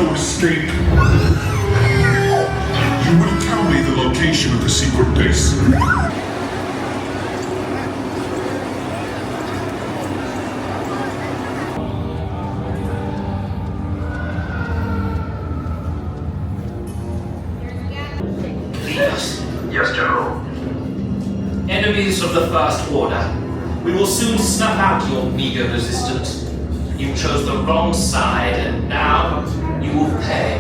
no escape. You will tell me the location of the secret base. Yes, General. Enemies of the First Order, we will soon snuff out your meager resistance. You chose the wrong side, and now you will pay.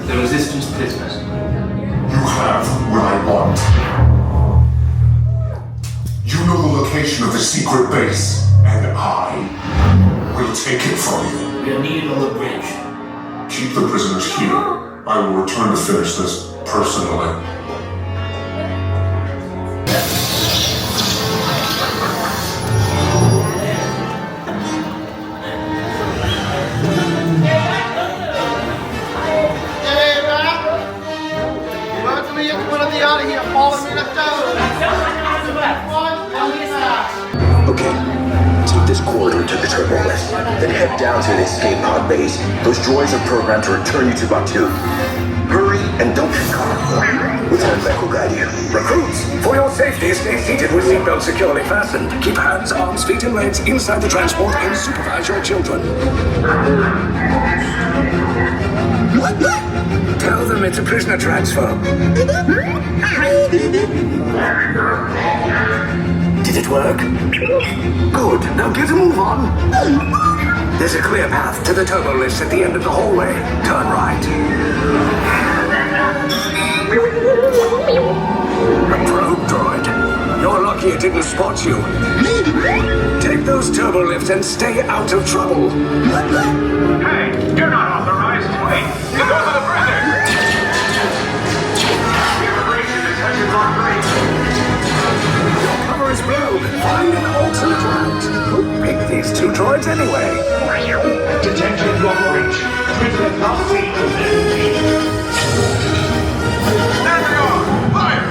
The Resistance prisoners. You have what I want. You know the location of the secret base, and I will take it from you. We are needed on the bridge. Keep the prisoners here. I will return to finish this personally. Okay, take this corridor to the turbo lift, then head down to the escape pod base. Those droids are programmed to return you to Batuu. Hurry and don't get caught. Lieutenant Beck will guide you. Recruits, for your safety, stay seated with seatbelts securely fastened. Keep hands, arms, feet, and legs inside the transport and supervise your children. Tell them it's a prisoner transfer. Did it work? Good. Now get a move on. There's a clear path to the turbo lifts at the end of the hallway. Turn right. A probe droid. You're lucky it didn't spot you. Take those turbo lifts and stay out of trouble. Hey, you're not authorized. Wait, you go to the prison. Immigration detention on 3. Your cover is blown. Find an alternate route. Who picked these two droids anyway? Detention block breach. Prisoner not seen. There we are! Fire!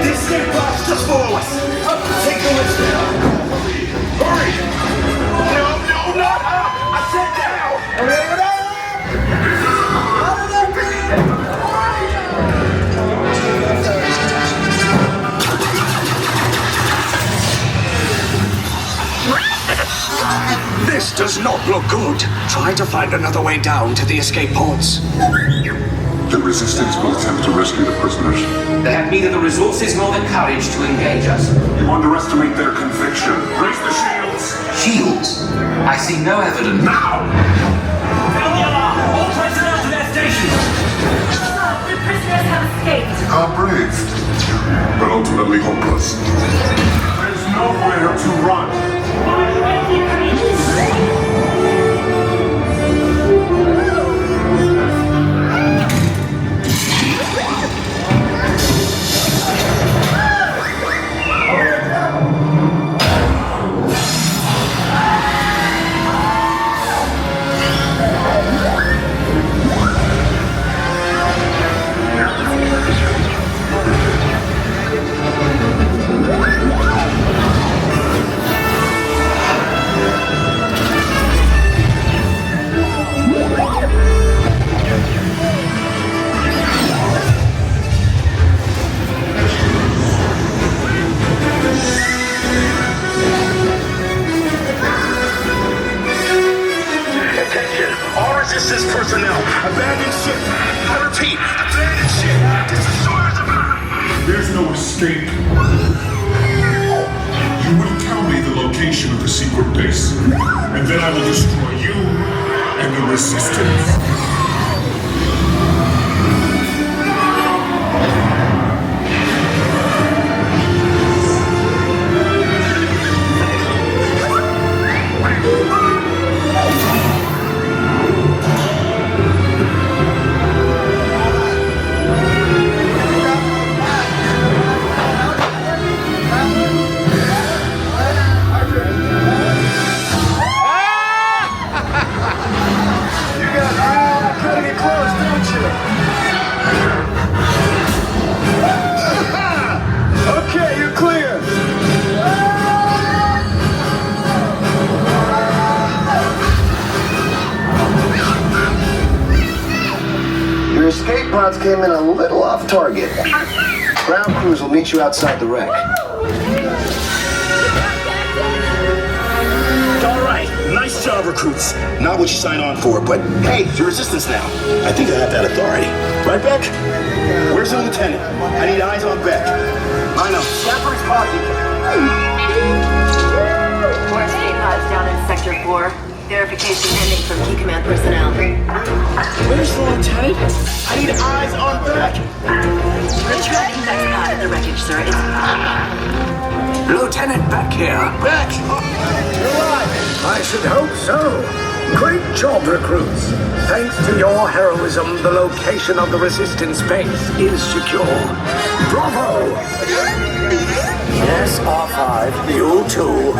This escape box just follow us. Take the lift down. Hurry! No, not up! I said down! This does not look good. Try to find another way down to the escape pods. The Resistance will attempt to rescue the prisoners. They have neither the resources nor the courage to engage us. You underestimate their conviction. Raise the shields! Shields? I see no evidence. Now! Sound the alarm! All personnel to their stations! The prisoners have escaped. How brave, but ultimately hopeless. There's nowhere to run. Resistance personnel, abandon ship. I repeat, abandon ship. This destroyer's about. There's no escape. You will tell me the location of the secret base, and then I will destroy you and the Resistance. You got came in a little off target. Ground crews will meet you outside the wreck. All right, nice job, recruits. Not what you signed on for, but hey, you're resistance now. I think I have that authority. Right, Beck? Where's the lieutenant? I need eyes on Beck. I know. Sapper's pocket. More escape pods down in Sector 4. Verification pending from Key Command personnel. Where's the lieutenant? I need eyes on Beck. Retracting back pod in the wreckage, sir. It's Lieutenant Beck here. Beck! You're alive! I should hope so. Great job, recruits. Thanks to your heroism, the location of the resistance base is secure. Bravo! Yes, R5, you too.